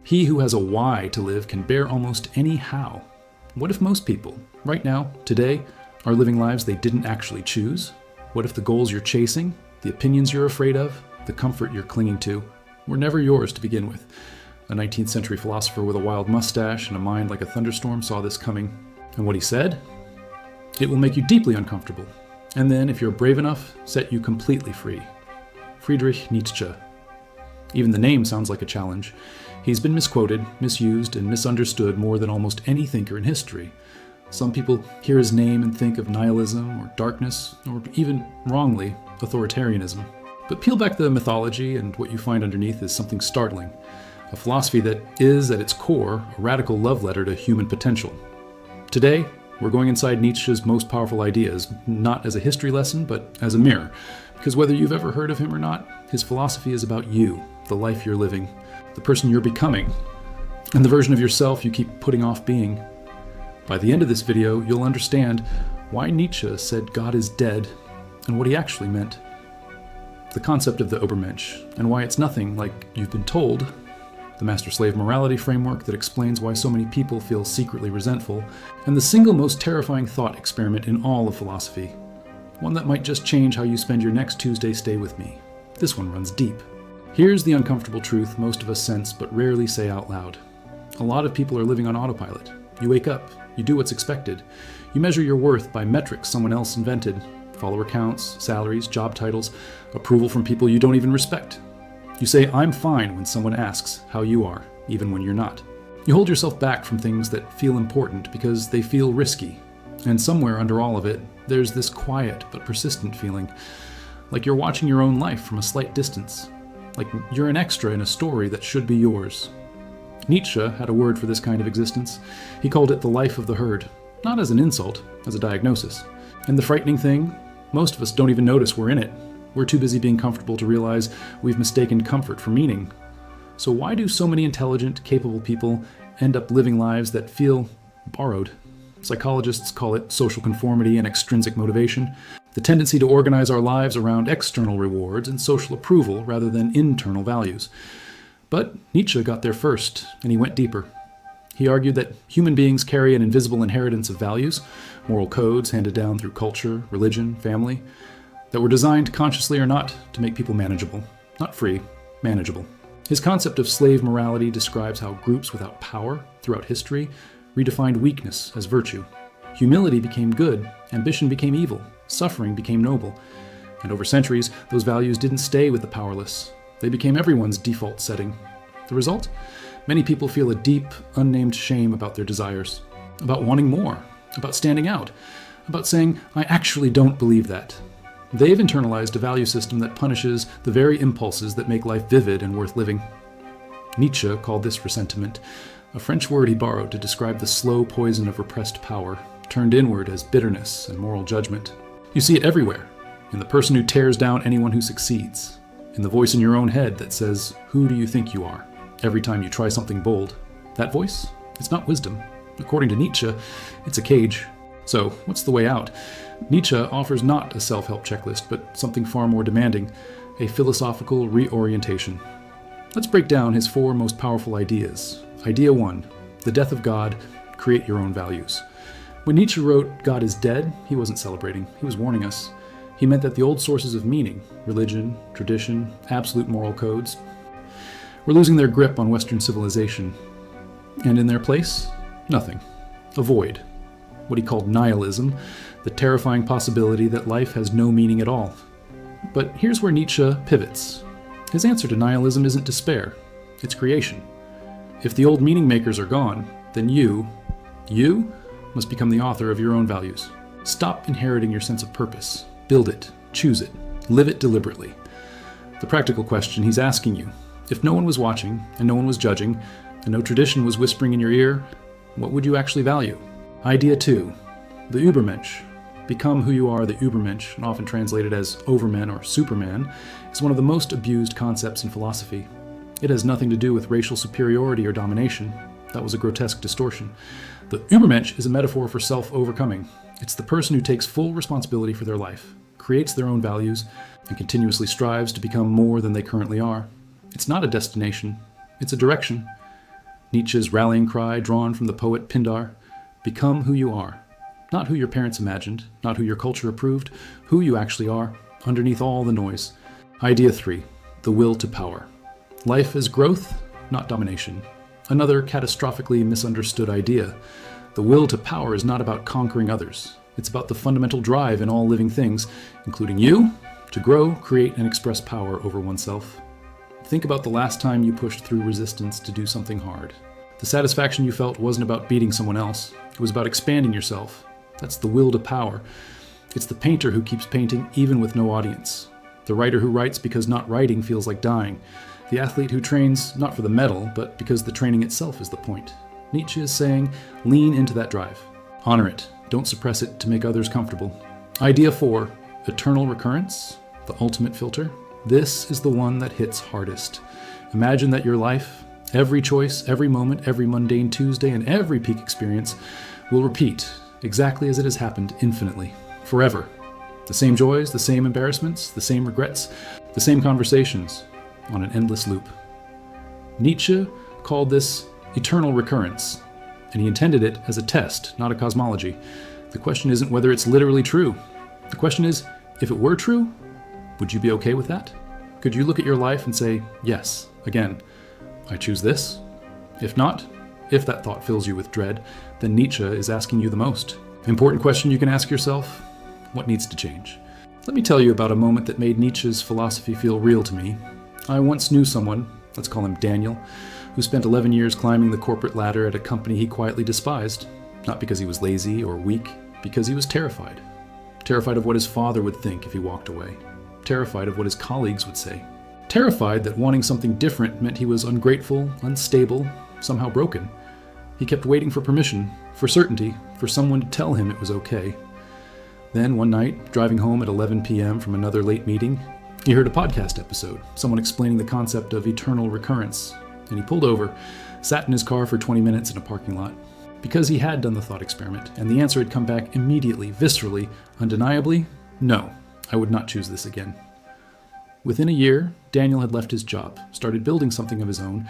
He who has a why to live can bear almost any how. What if most people, right now, today, are living lives they didn't actually choose? What if the goals you're chasing, the opinions you're afraid of, the comfort you're clinging to, were never yours to begin with? A 19th century philosopher with a wild mustache and a mind like a thunderstorm saw this coming. And what he said? It will make you deeply uncomfortable, and then, if you're brave enough, set you completely free. Friedrich Nietzsche. Even the name sounds like a challenge. He's been misquoted, misused, and misunderstood more than almost any thinker in history. Some people hear his name and think of nihilism or darkness, or even, wrongly, authoritarianism. But peel back the mythology and what you find underneath is something startling. A philosophy that is, at its core, a radical love letter to human potential. Today, we're going inside Nietzsche's most powerful ideas, not as a history lesson, but as a mirror. Because whether you've ever heard of him or not, his philosophy is about you, the life you're living, the person you're becoming, and the version of yourself you keep putting off being. By the end of this video, you'll understand why Nietzsche said God is dead and what he actually meant. The concept of the Übermensch, and why it's nothing like you've been told. The master-slave morality framework that explains why so many people feel secretly resentful, and the single most terrifying thought experiment in all of philosophy. One that might just change how you spend your next Tuesday stay with me. This one runs deep. Here's the uncomfortable truth most of us sense but rarely say out loud. A lot of people are living on autopilot. You wake up, you do what's expected. You measure your worth by metrics someone else invented. Follower counts, salaries, job titles, approval from people you don't even respect. You say, I'm fine when someone asks how you are, even when you're not. You hold yourself back from things that feel important because they feel risky. And somewhere under all of it, there's this quiet but persistent feeling, like you're watching your own life from a slight distance, like you're an extra in a story that should be yours. Nietzsche had a word for this kind of existence. He called it the life of the herd, not as an insult, as a diagnosis. And the frightening thing, most of us don't even notice we're in it. We're too busy being comfortable to realize we've mistaken comfort for meaning. So why do so many intelligent, capable people end up living lives that feel borrowed? Psychologists call it social conformity and extrinsic motivation, the tendency to organize our lives around external rewards and social approval rather than internal values. But Nietzsche got there first, and he went deeper. He argued that human beings carry an invisible inheritance of values, moral codes handed down through culture, religion, family, that were designed, consciously or not, to make people manageable. Not free, manageable. His concept of slave morality describes how groups without power, throughout history, redefined weakness as virtue. Humility became good, ambition became evil, suffering became noble. And over centuries, those values didn't stay with the powerless. They became everyone's default setting. The result? Many people feel a deep, unnamed shame about their desires, about wanting more, about standing out, about saying, I actually don't believe that. They've internalized a value system that punishes the very impulses that make life vivid and worth living. Nietzsche called this ressentiment, a French word he borrowed to describe the slow poison of repressed power, turned inward as bitterness and moral judgment. You see it everywhere, in the person who tears down anyone who succeeds, in the voice in your own head that says, who do you think you are? Every time you try something bold. That voice? It's not wisdom. According to Nietzsche, it's a cage. So, what's the way out? Nietzsche offers not a self-help checklist, but something far more demanding, a philosophical reorientation. Let's break down his 4 most powerful ideas. Idea 1, the death of God, create your own values. When Nietzsche wrote, God is dead, he wasn't celebrating, he was warning us. He meant that the old sources of meaning, religion, tradition, absolute moral codes, were losing their grip on Western civilization. And in their place, nothing. A void. What he called nihilism, the terrifying possibility that life has no meaning at all. But here's where Nietzsche pivots. His answer to nihilism isn't despair, it's creation. If the old meaning makers are gone, then you must become the author of your own values. Stop inheriting your sense of purpose. Build it, choose it, live it deliberately. The practical question he's asking you, if no one was watching and no one was judging, and no tradition was whispering in your ear, what would you actually value? Idea 2, the Übermensch. Become who you are, the Übermensch, and often translated as overman or superman, is one of the most abused concepts in philosophy. It has nothing to do with racial superiority or domination. That was a grotesque distortion. The Übermensch is a metaphor for self-overcoming. It's the person who takes full responsibility for their life, creates their own values, and continuously strives to become more than they currently are. It's not a destination, it's a direction. Nietzsche's rallying cry, drawn from the poet Pindar: become who you are. Not who your parents imagined, not who your culture approved, who you actually are, underneath all the noise. Idea 3, the will to power. Life is growth, not domination. Another catastrophically misunderstood idea. The will to power is not about conquering others. It's about the fundamental drive in all living things, including you, to grow, create, and express power over oneself. Think about the last time you pushed through resistance to do something hard. The satisfaction you felt wasn't about beating someone else. It was about expanding yourself. That's the will to power. It's the painter who keeps painting even with no audience. The writer who writes because not writing feels like dying. The athlete who trains not for the medal, but because the training itself is the point. Nietzsche is saying, lean into that drive. Honor it. Don't suppress it to make others comfortable. Idea 4, eternal recurrence, the ultimate filter. This is the one that hits hardest. Imagine that your life, every choice, every moment, every mundane Tuesday, and every peak experience will repeat exactly as it has happened infinitely, forever. The same joys, the same embarrassments, the same regrets, the same conversations, on an endless loop. Nietzsche called this eternal recurrence, and he intended it as a test, not a cosmology. The question isn't whether it's literally true. The question is, if it were true, would you be okay with that? Could you look at your life and say, yes, again, I choose this? If not, if that thought fills you with dread, then Nietzsche is asking you the most important question you can ask yourself: what needs to change? Let me tell you about a moment that made Nietzsche's philosophy feel real to me. I once knew someone, let's call him Daniel, who spent 11 years climbing the corporate ladder at a company he quietly despised, not because he was lazy or weak, because he was terrified. Terrified of what his father would think if he walked away. Terrified of what his colleagues would say. Terrified that wanting something different meant he was ungrateful, unstable, somehow broken. He kept waiting for permission, for certainty, for someone to tell him it was okay. Then one night, driving home at 11 p.m. from another late meeting, he heard a podcast episode, someone explaining the concept of eternal recurrence, and he pulled over, sat in his car for 20 minutes in a parking lot. Because he had done the thought experiment, and the answer had come back immediately, viscerally, undeniably, no, I would not choose this again. Within a year, Daniel had left his job, started building something of his own,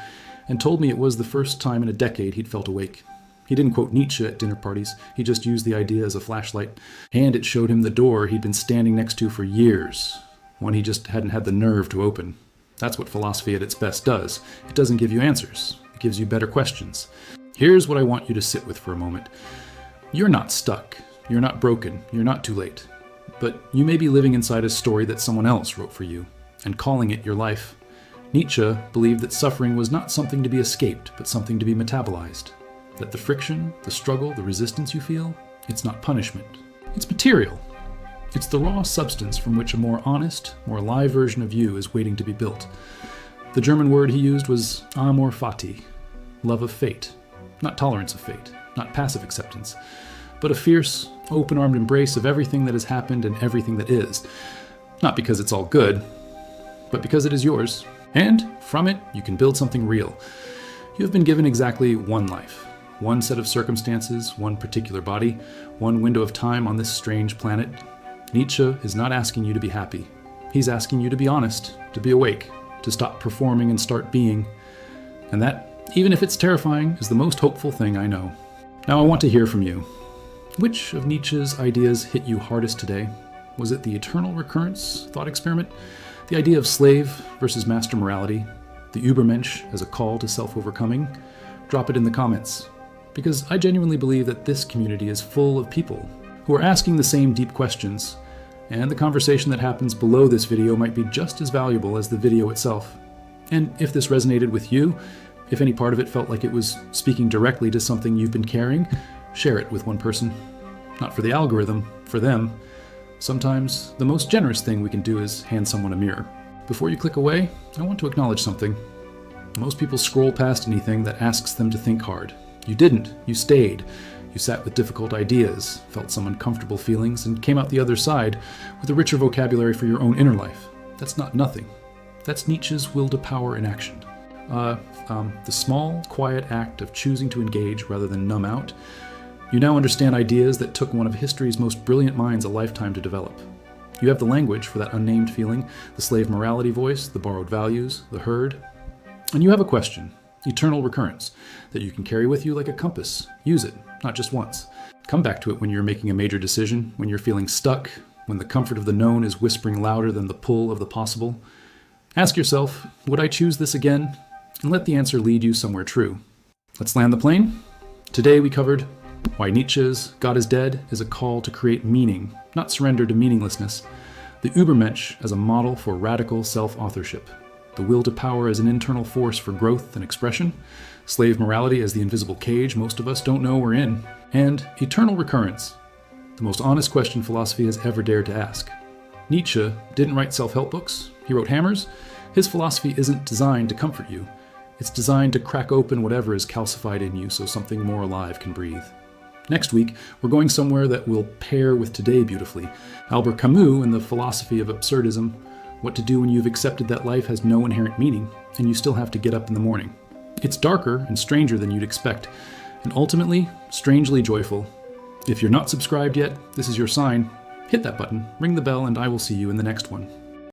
and told me it was the first time in a decade he'd felt awake. He didn't quote Nietzsche at dinner parties, he just used the idea as a flashlight, and it showed him the door he'd been standing next to for years, one he just hadn't had the nerve to open. That's what philosophy at its best does. It doesn't give you answers, it gives you better questions. Here's what I want you to sit with for a moment. You're not stuck, you're not broken, you're not too late. But you may be living inside a story that someone else wrote for you, and calling it your life. Nietzsche believed that suffering was not something to be escaped, but something to be metabolized. That the friction, the struggle, the resistance you feel, it's not punishment. It's material. It's the raw substance from which a more honest, more alive version of you is waiting to be built. The German word he used was Amor, Fati, love of fate. Not tolerance of fate, not passive acceptance, but a fierce, open-armed embrace of everything that has happened and everything that is. Not because it's all good, but because it is yours. And from it, you can build something real. You have been given exactly one life, one set of circumstances, one particular body, one window of time on this strange planet. Nietzsche is not asking you to be happy. He's asking you to be honest, to be awake, to stop performing and start being. And that, even if it's terrifying, is the most hopeful thing I know. Now I want to hear from you. Which of Nietzsche's ideas hit you hardest today? Was it the eternal recurrence thought experiment? The idea of slave versus master morality? The Übermensch as a call to self-overcoming? Drop it in the comments. Because I genuinely believe that this community is full of people who are asking the same deep questions, and the conversation that happens below this video might be just as valuable as the video itself. And if this resonated with you, if any part of it felt like it was speaking directly to something you've been carrying, share it with one person. Not for the algorithm, for them. Sometimes the most generous thing we can do is hand someone a mirror. Before you click away, I want to acknowledge something. Most people scroll past anything that asks them to think hard. You didn't. You stayed. You sat with difficult ideas, felt some uncomfortable feelings, and came out the other side with a richer vocabulary for your own inner life. That's not nothing. That's Nietzsche's will to power in action. The small, quiet act of choosing to engage rather than numb out. You now understand ideas that took one of history's most brilliant minds a lifetime to develop. You have the language for that unnamed feeling, the slave morality voice, the borrowed values, the herd. And you have a question. Eternal recurrence, that you can carry with you like a compass. Use it, not just once. Come back to it when you're making a major decision, when you're feeling stuck, when the comfort of the known is whispering louder than the pull of the possible. Ask yourself, would I choose this again? And let the answer lead you somewhere true. Let's land the plane. Today we covered why Nietzsche's God is Dead is a call to create meaning, not surrender to meaninglessness. The Übermensch as a model for radical self-authorship. The will to power as an internal force for growth and expression. Slave morality as the invisible cage most of us don't know we're in. And eternal recurrence, the most honest question philosophy has ever dared to ask. Nietzsche didn't write self-help books. He wrote hammers. His philosophy isn't designed to comfort you. It's designed to crack open whatever is calcified in you so something more alive can breathe. Next week, we're going somewhere that will pair with today beautifully. Albert Camus and the philosophy of absurdism, what to do when you've accepted that life has no inherent meaning, and you still have to get up in the morning. It's darker and stranger than you'd expect, and ultimately, strangely joyful. If you're not subscribed yet, this is your sign. Hit that button, ring the bell, and I will see you in the next one.